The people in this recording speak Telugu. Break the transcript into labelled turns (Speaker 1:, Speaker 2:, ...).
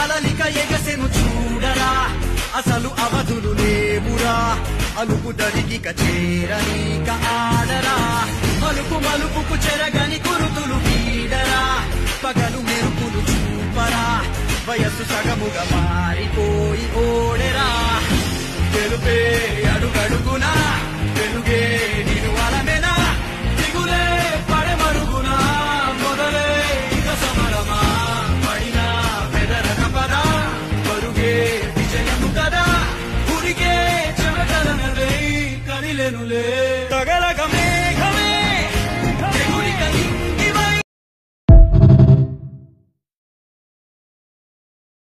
Speaker 1: కలలిక ఎగసెను చూడరా అసలు అవధులు లేవురా అలుపు దరిగిక చేరనీక ఆడరా మలుపు మలుపుకు చెరగని కురుతులు వీడరా పగలు మెరుపులు చూపరా వయస్సు సగముగా మారిపోయి ఓడెరా తెలుపే అడుగడుగునా వెలుగే నిను అలమెనా దిగులే పడమరుగునా మొదలే ఇక సమరమా పడినా పెదరక పదా పరుగే విజయము కదా ఉరిగే చెమటలనలే కదిలెనులే